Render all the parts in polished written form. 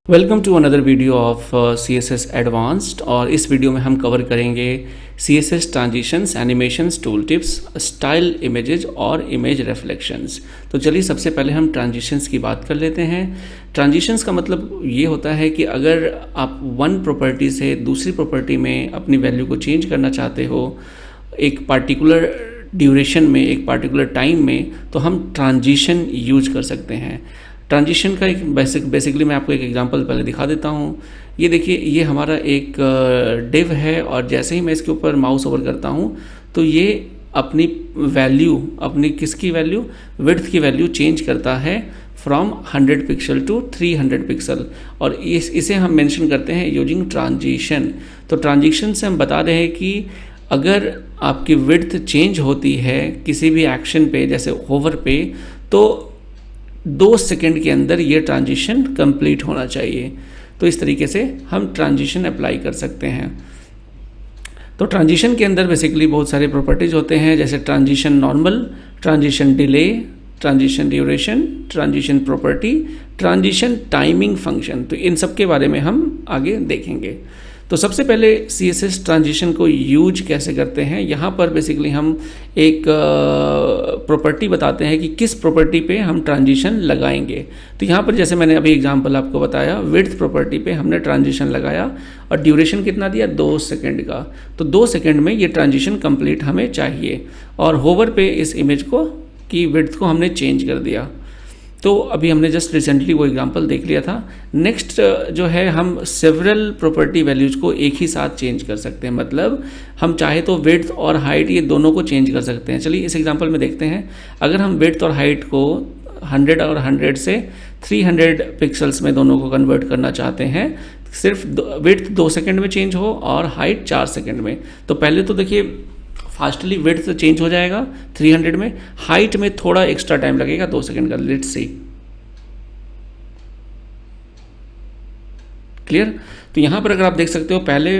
Welcome to another video of CSS advanced. और इस video में हम कवर करेंगे CSS transitions, animations, tool tips, style images और इमेज रिफ्लेक्शंस। तो चलिए सबसे पहले हम ट्रांजिशंस की बात कर लेते हैं। ट्रांजिशंस का मतलब ये होता है कि अगर आप वन प्रॉपर्टी से दूसरी प्रॉपर्टी में अपनी वैल्यू को चेंज करना चाहते हो एक पार्टिकुलर ड्यूरेशन में, एक पार्टिकुलर टाइम में, तो हम ट्रांजिशन यूज कर सकते हैं। ट्रांजिशन का एक बेसिकली मैं आपको एक एग्जांपल पहले दिखा देता हूँ। ये देखिए, ये हमारा एक डिव है और जैसे ही मैं इसके ऊपर माउस ओवर करता हूँ तो ये अपनी वैल्यू, अपनी किसकी वैल्यू, विड्थ की वैल्यू चेंज करता है फ्रॉम 100 पिक्सल टू 300 पिक्सल। और इसे हम मेंशन करते हैं यूजिंग ट्रांजिशन। तो ट्रांजिशन से हम बता रहे हैं कि अगर आपकी विड्थ चेंज होती है किसी भी एक्शन पे, जैसे होवर पे, तो 2 सेकंड के अंदर ये ट्रांजिशन कंप्लीट होना चाहिए। तो इस तरीके से हम ट्रांजिशन अप्लाई कर सकते हैं। तो ट्रांजिशन के अंदर बेसिकली बहुत सारे प्रॉपर्टीज होते हैं, जैसे transition normal, transition delay, transition duration, transition property, transition timing function. तो इन सब के बारे में हम आगे देखेंगे। तो सबसे पहले CSS ट्रांजिशन को यूज कैसे करते हैं, यहाँ पर बेसिकली हम एक प्रॉपर्टी बताते हैं कि किस प्रॉपर्टी पे हम ट्रांजिशन लगाएंगे। तो यहाँ पर जैसे मैंने अभी एग्जांपल आपको बताया, विड्थ प्रॉपर्टी पे हमने ट्रांजिशन लगाया और ड्यूरेशन कितना दिया, 2 सेकंड का। तो 2 सेकंड में ये ट्रांजिशन कंप्लीट हमें चाहिए। और होवर पे इस इमेज को की विड्थ को हमने चेंज कर दिया। तो अभी हमने जस्ट रिसेंटली वो एग्जांपल देख लिया था। नेक्स्ट जो है, हम सेवरल प्रॉपर्टी वैल्यूज को एक ही साथ चेंज कर सकते हैं। मतलब हम चाहे तो विड्थ और हाइट ये दोनों को चेंज कर सकते हैं। चलिए इस एग्जांपल में देखते हैं। अगर हम विड्थ और हाइट को 100 और 100 से 300 पिक्सल्स में दोनों को कन्वर्ट करना चाहते हैं, सिर्फ विड्थ 2 सेकेंड में चेंज हो और हाइट 4 सेकेंड में। तो पहले तो देखिए फास्टली विड्थ चेंज हो जाएगा 300 में, हाइट में थोड़ा एक्स्ट्रा टाइम लगेगा 2 सेकंड का। Let's see, clear. तो यहां पर अगर आप देख सकते हो, पहले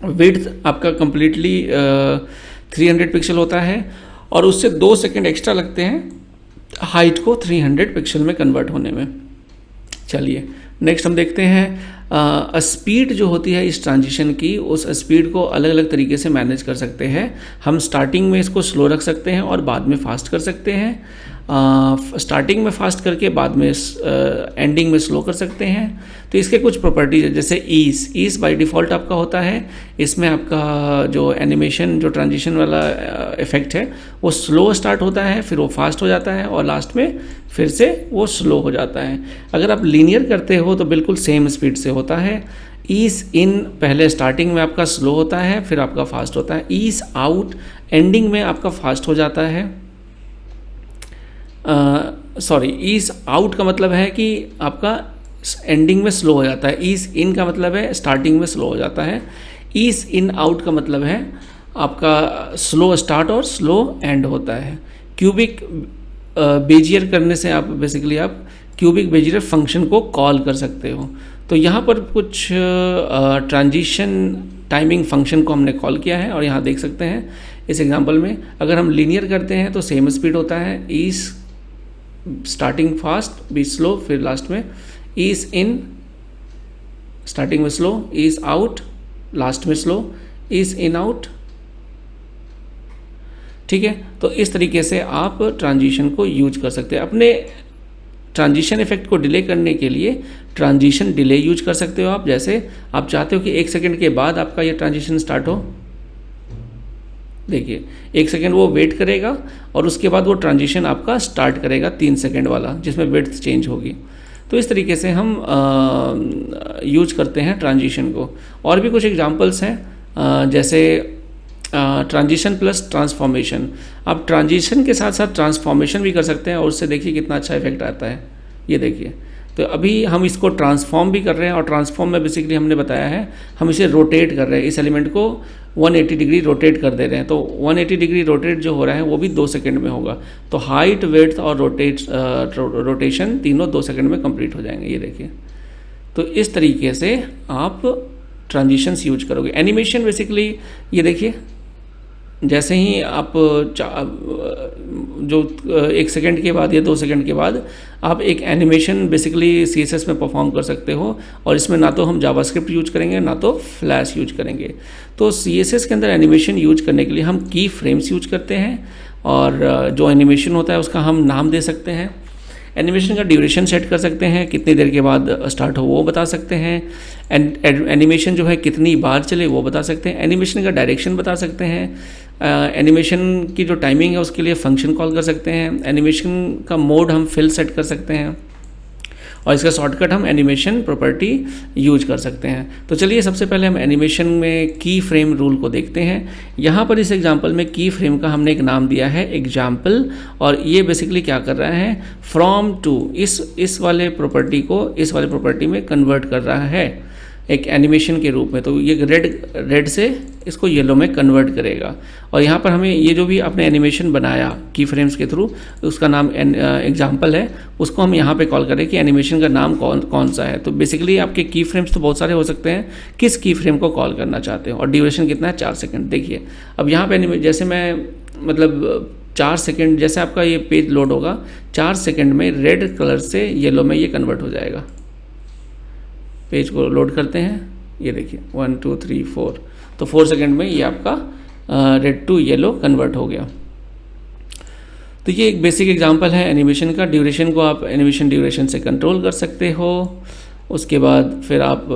विड्थ आपका कंप्लीटली 300 पिक्सल होता है और उससे 2 सेकंड एक्स्ट्रा लगते हैं हाइट को 300 पिक्सल में कन्वर्ट होने में। चलिए नेक्स्ट हम देखते हैं स्पीड जो होती है इस ट्रांजिशन की, उस स्पीड को अलग अलग तरीके से मैनेज कर सकते हैं। हम स्टार्टिंग में इसको स्लो रख सकते हैं और बाद में फास्ट कर सकते हैं। स्टार्टिंग में फास्ट करके बाद में एंडिंग में स्लो कर सकते हैं। तो इसके कुछ प्रॉपर्टीज है, जैसे ईज बाय डिफ़ॉल्ट आपका होता है। इसमें आपका जो एनिमेशन, जो ट्रांजिशन वाला इफेक्ट है, वो स्लो स्टार्ट होता है, फिर वो फास्ट हो जाता है और लास्ट में फिर से वो स्लो हो जाता है। अगर आप लीनियर करते हो तो बिल्कुल सेम स्पीड से होता है। ईज इन पहले स्टार्टिंग में आपका स्लो होता है, फिर आपका फास्ट होता है। ईज आउट एंडिंग में आपका फास्ट हो जाता है। ईज आउट का मतलब है कि आपका एंडिंग में स्लो हो जाता है। ईज इन का मतलब है स्टार्टिंग में स्लो हो जाता है। ईज इन आउट का मतलब है आपका स्लो स्टार्ट और स्लो एंड होता है। क्यूबिक बेजियर करने से आप बेसिकली आप क्यूबिक बेजियर फंक्शन को कॉल कर सकते हो। तो यहाँ पर कुछ ट्रांजिशन टाइमिंग फंक्शन को हमने कॉल किया है और यहाँ देख सकते हैं इस एग्जांपल में। अगर हम लीनियर करते हैं तो सेम स्पीड होता है। Ease starting fast, be slow, फिर लास्ट में ईज इन स्टार्टिंग में स्लो, ईज आउट लास्ट में स्लो, ईज इन आउट। ठीक है, तो इस तरीके से आप ट्रांजिशन को यूज कर सकते हैं। अपने ट्रांजिशन इफेक्ट को डिले करने के लिए ट्रांजिशन डिले यूज कर सकते हो आप। जैसे आप चाहते हो कि 1 सेकंड के बाद आपका ये ट्रांजिशन स्टार्ट हो, देखिए 1 सेकंड वो वेट करेगा और उसके बाद वो ट्रांजिशन आपका स्टार्ट करेगा 3 सेकंड वाला, जिसमें विड्थ चेंज होगी। तो इस तरीके से हम यूज करते हैं ट्रांजिशन को। और भी कुछ एग्जांपल्स हैं, जैसे ट्रांजिशन प्लस ट्रांसफॉर्मेशन। आप ट्रांजिशन के साथ साथ ट्रांसफॉर्मेशन भी कर सकते हैं और उससे देखिए कितना अच्छा इफेक्ट आता है। ये देखिए, तो अभी हम इसको ट्रांसफॉर्म भी कर रहे हैं और ट्रांसफॉर्म में बेसिकली हमने बताया है हम इसे रोटेट कर रहे हैं। इस एलिमेंट को 180 डिग्री रोटेट कर दे रहे हैं। तो 180 डिग्री रोटेट जो हो रहा है वो भी 2 सेकंड में होगा। तो हाइट, विड्थ और रोटेशन तीनों 2 सेकंड में कंप्लीट हो जाएंगे। ये देखिए, तो इस तरीके से आप ट्रांजिशंस यूज करोगे। एनिमेशन बेसिकली ये देखिए, जैसे ही आप जो 1 सेकंड के बाद या 2 सेकंड के बाद आप एक एनिमेशन बेसिकली CSS में परफॉर्म कर सकते हो। और इसमें ना तो हम जावास्क्रिप्ट यूज करेंगे ना तो फ्लैश यूज करेंगे। तो CSS के अंदर एनिमेशन यूज करने के लिए हम की फ्रेम्स यूज करते हैं और जो एनिमेशन होता है उसका हम नाम दे सकते हैं। एनिमेशन का ड्यूरेशन सेट कर सकते हैं, कितनी देर के बाद स्टार्ट हो वो बता सकते हैं। एनिमेशन जो है कितनी बार चले वो बता सकते हैं। एनिमेशन का डायरेक्शन बता सकते हैं। एनिमेशन की जो टाइमिंग है उसके लिए फंक्शन कॉल कर सकते हैं। एनिमेशन का मोड हम फिल सेट कर सकते हैं और इसका शॉर्टकट हम एनिमेशन प्रॉपर्टी यूज कर सकते हैं। तो चलिए सबसे पहले हम एनिमेशन में की फ्रेम रूल को देखते हैं। यहाँ पर इस एग्जांपल में की फ्रेम का हमने एक नाम दिया है एग्जाम्पल, और ये बेसिकली क्या कर रहा है, फ्रॉम टू इस वाले प्रॉपर्टी को इस वाले प्रॉपर्टी में कन्वर्ट कर रहा है एक एनिमेशन के रूप में। तो ये रेड से इसको येलो में कन्वर्ट करेगा। और यहाँ पर हमें ये जो भी आपने एनिमेशन बनाया की फ्रेम्स के थ्रू, उसका नाम एग्जाम्पल है, उसको हम यहाँ पे कॉल करें कि एनिमेशन का नाम कौन सा है। तो बेसिकली आपके की फ्रेम्स तो बहुत सारे हो सकते हैं, किस की फ्रेम को कॉल करना चाहते हो। और ड्यूरेशन कितना है, 4 सेकंड। देखिए अब यहाँ पे जैसे मैं मतलब 4 सेकंड जैसे आपका ये पेज लोड होगा, 4 सेकंड में रेड कलर से येलो में ये कन्वर्ट हो जाएगा। पेज को लोड करते हैं, ये देखिए 1 2 3 4, तो 4 सेकंड में ये आपका रेड टू येलो कन्वर्ट हो गया। तो ये एक बेसिक एग्जांपल है एनिमेशन का। ड्यूरेशन को आप एनिमेशन ड्यूरेशन से कंट्रोल कर सकते हो। उसके बाद फिर आप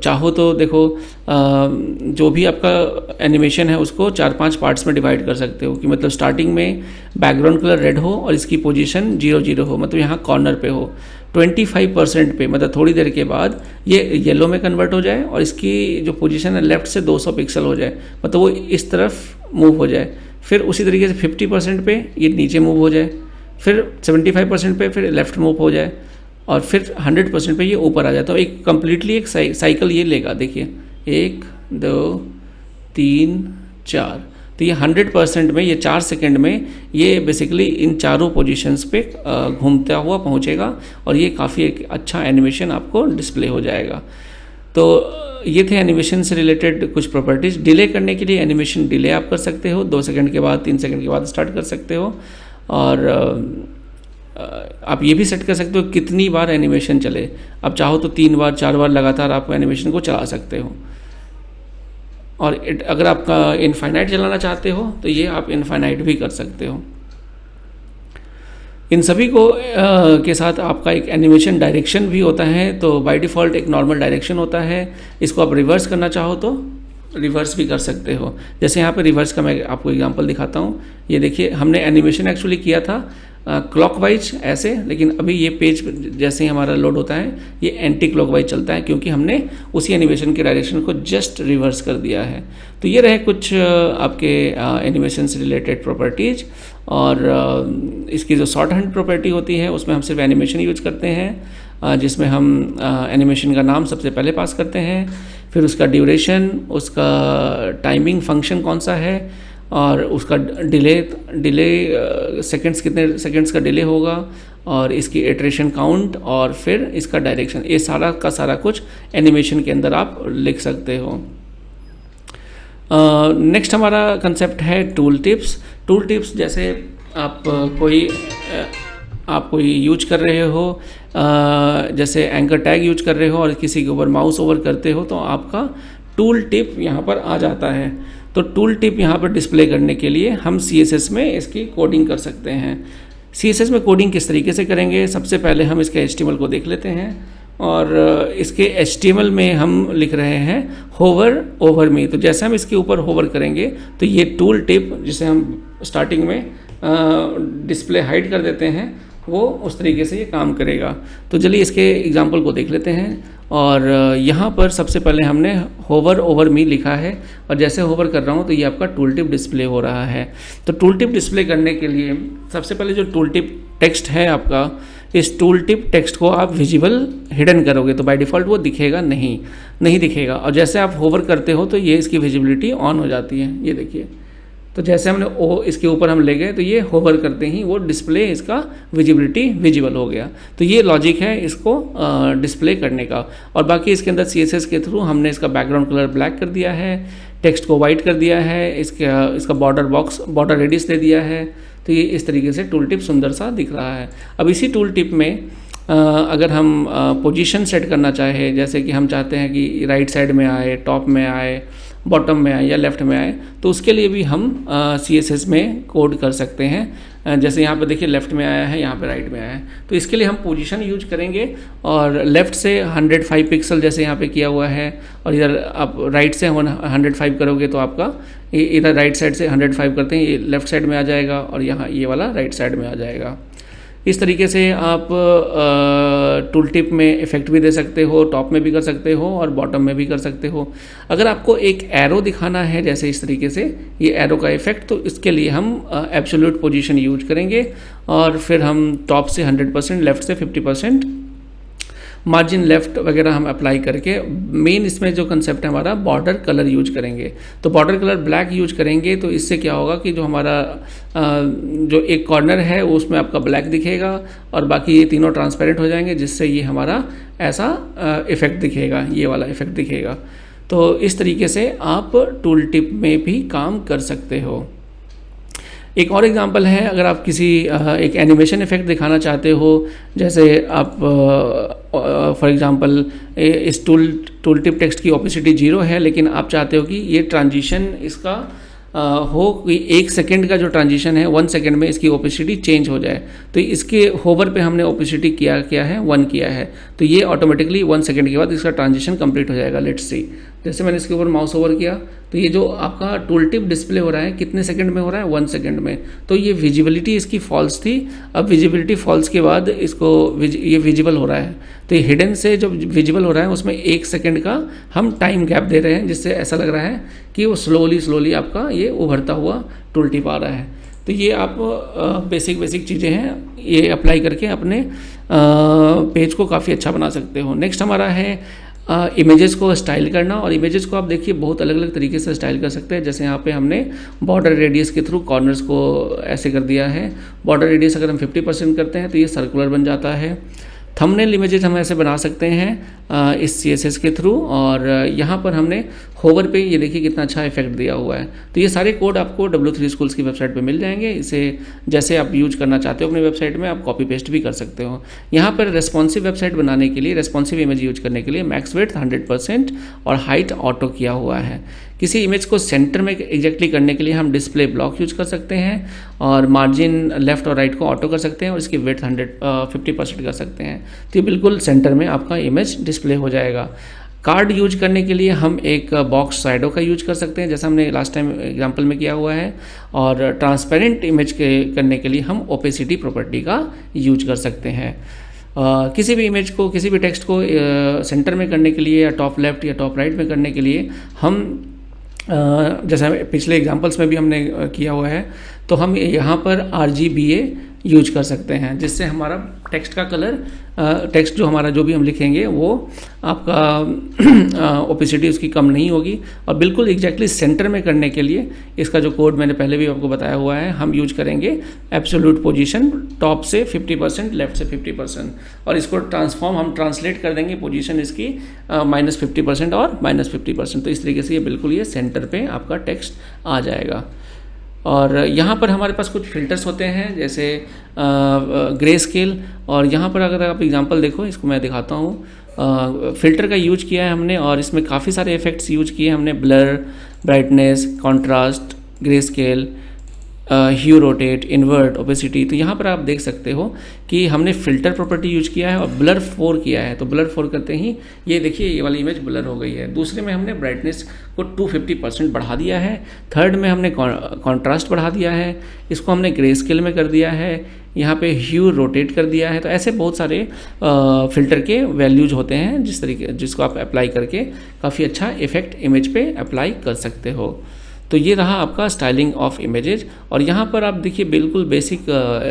चाहो तो देखो जो भी आपका एनिमेशन है उसको 4-5 पार्ट्स में डिवाइड कर सकते हो कि मतलब स्टार्टिंग में बैकग्राउंड कलर रेड हो और इसकी पोजीशन 0-0 हो, मतलब यहाँ कॉर्नर पे हो। 25% पे मतलब थोड़ी देर के बाद ये येलो में कन्वर्ट हो जाए और इसकी जो पोजीशन है लेफ्ट से 200 पिक्सल हो जाए, मतलब वो इस तरफ मूव हो जाए। फिर उसी तरीके से 50% पे ये नीचे मूव हो जाए, फिर 75% पे फिर लेफ्ट मूव हो जाए और फिर 100% पे ये ऊपर आ जाता है। तो एक कम्प्लीटली एक साइकिल ये लेगा। देखिए 1 2 3 4, तो ये 100% में ये 4 सेकंड में ये बेसिकली इन चारों पोजीशंस पे घूमता हुआ पहुंचेगा और ये काफ़ी एक अच्छा एनिमेशन आपको डिस्प्ले हो जाएगा। तो ये थे एनिमेशन से रिलेटेड कुछ प्रॉपर्टीज़। डिले करने के लिए एनिमेशन डिले आप कर सकते हो, 2 सेकंड के बाद 3 सेकंड के बाद स्टार्ट कर सकते हो। और आप ये भी सेट कर सकते हो कितनी बार एनिमेशन चले। आप चाहो तो 3 बार 4 बार लगातार आप एनिमेशन को चला सकते हो। और अगर आपका इनफाइनाइट चलाना चाहते हो तो ये आप इनफाइनाइट भी कर सकते हो। इन सभी को के साथ आपका एक एनिमेशन डायरेक्शन भी होता है। तो बाय डिफ़ॉल्ट एक नॉर्मल डायरेक्शन होता है, इसको आप रिवर्स करना चाहो तो रिवर्स भी कर सकते हो। जैसे यहाँ पे रिवर्स का मैं आपको एग्जांपल दिखाता हूँ। ये देखिए हमने एनिमेशन एक्चुअली किया था क्लॉकवाइज ऐसे, लेकिन अभी ये पेज जैसे ही हमारा लोड होता है ये एंटी क्लॉकवाइज चलता है क्योंकि हमने उसी एनिमेशन के डायरेक्शन को जस्ट रिवर्स कर दिया है। तो ये रहे कुछ आपके एनिमेशन से रिलेटेड प्रॉपर्टीज़। और इसकी जो शॉर्ट हैंड प्रॉपर्टी होती है उसमें हम सिर्फ एनिमेशन यूज करते हैं, जिसमें हम एनिमेशन का नाम सबसे पहले पास करते हैं, फिर उसका ड्यूरेशन, उसका टाइमिंग फंक्शन कौन सा है और उसका डिले सेकंड्स, कितने सेकंड्स का डिले होगा और इसकी इटरेशन काउंट और फिर इसका डायरेक्शन। ये सारा का सारा कुछ एनिमेशन के अंदर आप लिख सकते हो। नेक्स्ट हमारा कंसेप्ट है टूल टिप्स। टूल टिप्स जैसे आप कोई यूज कर रहे हो, जैसे एंकर टैग यूज कर रहे हो और किसी के ऊपर माउस ओवर करते हो तो आपका टूल टिप यहाँ पर आ जाता है। तो टूल टिप यहाँ पर डिस्प्ले करने के लिए हम CSS में इसकी कोडिंग कर सकते हैं। CSS में कोडिंग किस तरीके से करेंगे, सबसे पहले हम इसके HTML को देख लेते हैं। और इसके HTML में हम लिख रहे हैं होवर ओवर मी। तो जैसे हम इसके ऊपर होवर करेंगे तो ये टूल टिप जिसे हम स्टार्टिंग में डिस्प्ले हाइड कर देते हैं वो उस तरीके से ये काम करेगा। तो चलिए इसके एग्जांपल को देख लेते हैं। और यहाँ पर सबसे पहले हमने होवर ओवर मी लिखा है और जैसे होवर कर रहा हूँ तो ये आपका टूल टिप डिस्प्ले हो रहा है। तो टूल टिप डिस्प्ले करने के लिए सबसे पहले जो टूल टिप टेक्स्ट है आपका, इस टूल टिप टेक्स्ट को आप विजिबल हिडन करोगे तो बाय डिफ़ॉल्ट वो दिखेगा नहीं दिखेगा। और जैसे आप होवर करते हो तो ये इसकी विजिबिलिटी ऑन हो जाती है। ये देखिए, तो जैसे हमने इसके ऊपर हम ले गए तो ये होवर करते ही वो डिस्प्ले इसका विजिबिलिटी विजिबल हो गया। तो ये लॉजिक है इसको डिस्प्ले करने का। और बाकी इसके अंदर CSS के थ्रू हमने इसका बैकग्राउंड कलर ब्लैक कर दिया है, टेक्स्ट को वाइट कर दिया है, इसका बॉर्डर रेडियस दे दिया है। तो ये इस तरीके से टूल टिप सुंदर सा दिख रहा है। अब इसी टूल टिप में अगर हम पोजीशन सेट करना चाहे, जैसे कि हम चाहते हैं कि राइट साइड में आए, टॉप में आए, बॉटम में आए या लेफ़्ट में आए, तो उसके लिए भी हम CSS में कोड कर सकते हैं। जैसे यहाँ पे देखिए लेफ़्ट में आया है, यहाँ पे राइट में आया है, तो इसके लिए हम पोजीशन यूज करेंगे और लेफ़्ट से 105 पिक्सल जैसे यहाँ पे किया हुआ है, और इधर आप राइट से 105 करोगे तो आपका इधर राइट साइड से 105 करते हैं, ये लेफ़्ट साइड में आ जाएगा और यहाँ ये वाला राइट साइड में आ जाएगा। इस तरीके से आप टूल टिप में इफ़ेक्ट भी दे सकते हो, टॉप में भी कर सकते हो और बॉटम में भी कर सकते हो। अगर आपको एक एरो दिखाना है जैसे इस तरीके से ये एरो का इफ़ेक्ट, तो इसके लिए हम एब्सोल्यूट पोजीशन यूज करेंगे और फिर हम टॉप से 100%, लेफ़्ट से 50%, मार्जिन लेफ़्ट वगैरह हम अप्लाई करके, मेन इसमें जो कंसेप्ट है हमारा बॉर्डर कलर यूज करेंगे। तो बॉर्डर कलर ब्लैक यूज करेंगे तो इससे क्या होगा कि जो हमारा जो एक कॉर्नर है उसमें आपका ब्लैक दिखेगा और बाकी ये तीनों ट्रांसपेरेंट हो जाएंगे, जिससे ये हमारा ऐसा इफ़ेक्ट दिखेगा, ये वाला इफ़ेक्ट दिखेगा। तो इस तरीके से आप टूल टिप में भी काम कर सकते हो। एक और एग्जांपल है, अगर आप किसी एक एनिमेशन इफेक्ट दिखाना चाहते हो, जैसे आप फॉर एग्जांपल इस टूल टिप टेक्स्ट की ओपेसिटी 0 है, लेकिन आप चाहते हो कि ये ट्रांजिशन इसका हो कि 1 सेकेंड का जो ट्रांजिशन है 1 सेकेंड में इसकी ओपेसिटी चेंज हो जाए, तो इसके होवर पे हमने ओपेसिटी किया है 1 किया है, तो ये ऑटोमेटिकली 1 सेकेंड के बाद इसका ट्रांजिशन कंप्लीट हो जाएगा। लेट्स सी, जैसे मैंने इसके ऊपर माउस ओवर किया तो ये जो आपका टूल टिप डिस्प्ले हो रहा है कितने सेकंड में हो रहा है, 1 सेकंड में। तो ये विजिबिलिटी इसकी फॉल्स थी, अब विजिबिलिटी फॉल्स के बाद इसको ये विजिबल हो रहा है, तो ये हिडन से जो विजिबल हो रहा है उसमें 1 सेकंड का हम टाइम गैप दे रहे हैं, जिससे ऐसा लग रहा है कि वो स्लोली आपका ये उभरता हुआ टूल टिप आ रहा है। तो ये आप बेसिक चीज़ें हैं, ये अप्लाई करके अपने पेज को काफ़ी अच्छा बना सकते हो। नेक्स्ट हमारा है इमेजेस को स्टाइल करना, और इमेजेस को आप देखिए बहुत अलग अलग तरीके से स्टाइल कर सकते हैं। जैसे यहाँ पे हमने बॉर्डर रेडियस के थ्रू कॉर्नर्स को ऐसे कर दिया है। बॉर्डर रेडियस अगर हम 50% करते हैं तो ये सर्कुलर बन जाता है। थंबनेल इमेजेस हम ऐसे बना सकते हैं इस CSS के थ्रू, और यहाँ पर हमने होवर पे ये देखिए कितना अच्छा इफेक्ट दिया हुआ है। तो ये सारे कोड आपको W3 स्कूल्स की वेबसाइट पे मिल जाएंगे। इसे जैसे आप यूज करना चाहते हो अपनी वेबसाइट में आप कॉपी पेस्ट भी कर सकते हो। यहाँ पर रेस्पॉन्सिव वेबसाइट बनाने के लिए, रेस्पॉन्सिव इमेज यूज करने के लिए मैक्स विड्थ 100% और हाइट ऑटो किया हुआ है। किसी इमेज को सेंटर में एग्जैक्टली करने के लिए हम डिस्प्ले ब्लॉक यूज कर सकते हैं, और मार्जिन लेफ्ट और राइट को ऑटो कर सकते हैं, और इसकी विड्थ 50% कर सकते हैं, तो ये बिल्कुल सेंटर में आपका इमेज डिस्प्ले हो जाएगा। कार्ड यूज करने के लिए हम एक बॉक्स शैडो का यूज कर सकते हैं, जैसा हमने लास्ट टाइम एग्जांपल में किया हुआ है, और ट्रांसपेरेंट इमेज के करने के लिए हम ओपेसिटी प्रॉपर्टी का यूज कर सकते हैं। किसी भी इमेज को, किसी भी टेक्स्ट को सेंटर में करने के लिए या टॉप लेफ्ट या टॉप राइट में करने के लिए हम जैसा पिछले एग्जांपल्स में भी हमने किया हुआ है, तो हम यहाँ पर RGBA यूज कर सकते हैं, जिससे हमारा टेक्स्ट का कलर, टेक्स्ट जो हमारा जो भी हम लिखेंगे वो आपका ओपेसिटी उसकी कम नहीं होगी। और बिल्कुल एग्जैक्टली सेंटर में करने के लिए इसका जो कोड मैंने पहले भी आपको बताया हुआ है, हम यूज करेंगे एब्सोल्यूट पोजीशन, टॉप से 50%, लेफ्ट से 50%, और इसको हम ट्रांसलेट कर देंगे पोजीशन इसकी -50% और -50%। तो इस तरीके से ये बिल्कुल ये सेंटर पे आपका टेक्स्ट आ जाएगा। और यहाँ पर हमारे पास कुछ फ़िल्टर्स होते हैं, जैसे ग्रे स्केल, और यहाँ पर अगर आप एग्जांपल देखो, इसको मैं दिखाता हूँ। फ़िल्टर का यूज किया है हमने, और इसमें काफ़ी सारे इफ़ेक्ट्स यूज किए हमने, blur, brightness, contrast, grey scale, hue rotate, invert, opacity. तो यहाँ पर आप देख सकते हो कि हमने फ़िल्टर प्रॉपर्टी यूज किया है और ब्लर 4 किया है। तो ब्लर 4 करते ही ये देखिए ये वाली इमेज ब्लर हो गई है। दूसरे में हमने ब्राइटनेस को 250% बढ़ा दिया है। थर्ड में हमने कॉन्ट्रास्ट बढ़ा दिया है, इसको हमने ग्रे स्केल में कर दिया है, यहाँ पे ह्यू रोटेट कर दिया है। तो ऐसे बहुत सारे फ़िल्टर के वैल्यूज होते हैं जिसको आप अप्लाई करके काफ़ी अच्छा इफेक्ट इमेज पे अप्लाई कर सकते हो। तो ये रहा आपका स्टाइलिंग ऑफ इमेजेस। और यहाँ पर आप देखिए बिल्कुल बेसिक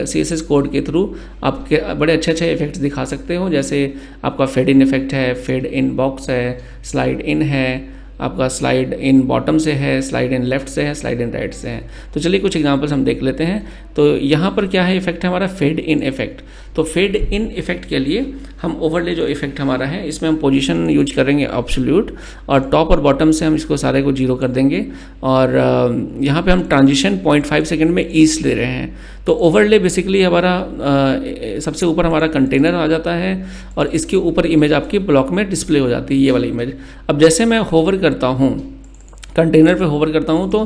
CSS कोड के थ्रू आप बड़े अच्छे इफेक्ट्स दिखा सकते हो, जैसे आपका फेड इन इफेक्ट है, फेड इन बॉक्स है, स्लाइड इन है, आपका स्लाइड इन बॉटम से है, स्लाइड इन लेफ्ट से है, स्लाइड इन राइट से है। तो चलिए कुछ एग्जांपल्स हम देख लेते हैं। तो यहाँ पर क्या है इफेक्ट है हमारा फेड इन इफेक्ट। तो फेड इन इफेक्ट के लिए हम ओवरले जो इफेक्ट हमारा है इसमें हम पोजीशन यूज करेंगे एब्सोल्यूट, और टॉप और बॉटम से हम इसको सारे को 0 कर देंगे, और यहाँ पे हम ट्रांजिशन 0.5 सेकंड में ईस्ट ले रहे हैं। तो ओवरले बेसिकली हमारा सबसे ऊपर हमारा कंटेनर आ जाता है और इसके ऊपर इमेज आपकी ब्लॉक में डिस्प्ले हो जाती है, ये वाली इमेज। अब जैसे मैं होवर करता हूँ, कंटेनर पे होवर करता हूँ, तो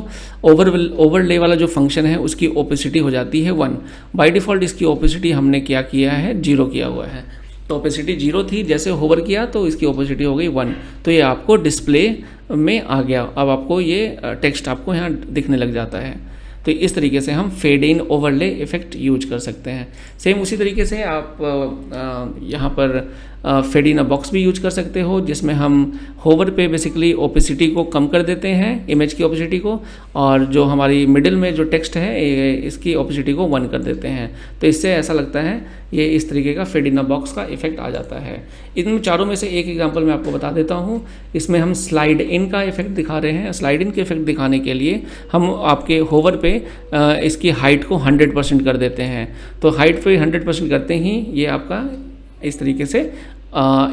ओवरले वाला जो फंक्शन है उसकी ओपेसिटी हो जाती है 1। बाय डिफ़ॉल्ट इसकी ओपेसिटी हमने क्या किया है, 0 किया हुआ है। तो ओपेसिटी 0 थी, जैसे होवर किया तो इसकी ओपेसिटी हो गई 1। तो ये आपको डिस्प्ले में आ गया। अब आपको ये टेक्स्ट आपको यहाँ दिखने लग जाता है। तो इस तरीके से हम fade in overlay effect use कर सकते हैं। सेम उसी तरीके से आप यहाँ पर फेड इन अ बॉक्स भी यूज कर सकते हो, जिसमें हम होवर पे बेसिकली ओपेसिटी को कम कर देते हैं, इमेज की ओपेसिटी को, और जो हमारी मिडिल में जो टेक्स्ट है इसकी ओपेसिटी को 1 कर देते हैं। तो इससे ऐसा लगता है ये इस तरीके का फेड इन अ बॉक्स का इफेक्ट आ जाता है। इन चारों में से एक एग्जांपल मैं आपको बता देता हूँ। इसमें हम स्लाइड इन का इफेक्ट दिखा रहे हैं। स्लाइड इन के इफेक्ट दिखाने के लिए हम आपके होवर पे इसकी हाइट को 100% कर देते हैं। तो हाइट पे 100% करते ही ये आपका इस तरीके से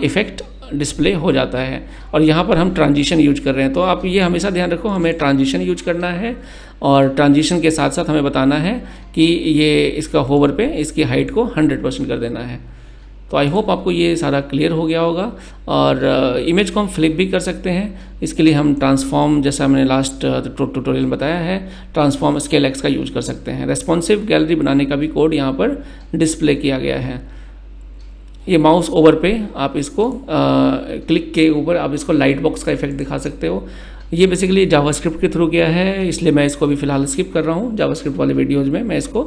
इफेक्ट डिस्प्ले हो जाता है। और यहाँ पर हम ट्रांजिशन यूज कर रहे हैं, तो आप ये हमेशा ध्यान रखो, हमें ट्रांजिशन यूज करना है, और ट्रांजिशन के साथ साथ हमें बताना है कि ये इसका होवर पे इसकी हाइट को 100% कर देना है। तो आई होप आपको ये सारा क्लियर हो गया होगा। और इमेज को हम फ्लिप भी कर सकते हैं। इसके लिए हम ट्रांसफॉर्म, जैसा हमने लास्ट ट्यूटोरियल में बताया है, ट्रांसफॉर्म स्केल एक्स का यूज कर सकते हैं। रेस्पॉन्सिव गैलरी बनाने का भी कोड यहाँ पर डिस्प्ले किया गया है। ये माउस ओवर पे आप इसको क्लिक के ऊपर आप इसको लाइट बॉक्स का इफेक्ट दिखा सकते हो। ये बेसिकली जावास्क्रिप्ट के थ्रू किया है, इसलिए मैं इसको अभी फिलहाल स्किप कर रहा हूँ। जावास्क्रिप्ट वाले वीडियोज़ में मैं इसको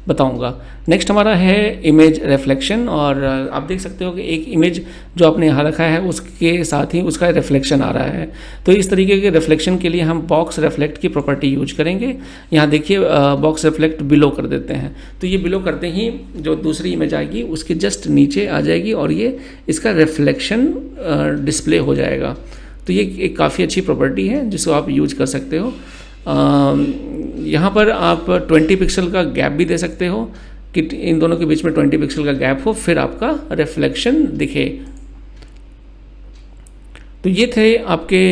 बताऊँगा। नेक्स्ट हमारा है इमेज रिफ्लेक्शन, और आप देख सकते हो कि एक इमेज जो आपने यहाँ रखा है उसके साथ ही उसका रिफ्लेक्शन आ रहा है। तो इस तरीके के रिफ्लेक्शन के लिए हम बॉक्स रिफ्लेक्ट की प्रॉपर्टी यूज करेंगे। यहाँ देखिए बॉक्स रिफ्लेक्ट बिलो कर देते हैं। तो ये बिलो करते ही जो दूसरी इमेज आएगी उसके जस्ट नीचे आ जाएगी और ये इसका रिफ्लेक्शन डिस्प्ले हो जाएगा। तो ये एक काफ़ी अच्छी प्रॉपर्टी है जिसको आप यूज कर सकते हो। यहाँ पर आप 20 पिक्सल का गैप भी दे सकते हो कि इन दोनों के बीच में 20 पिक्सल का गैप हो, फिर आपका रिफ्लेक्शन दिखे। तो ये थे आपके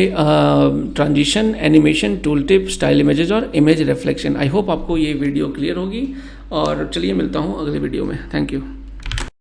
transition, animation, tool tip, style images और इमेज रिफ्लेक्शन। आई होप आपको ये वीडियो क्लियर होगी, और चलिए मिलता हूँ अगले वीडियो में। Thank you.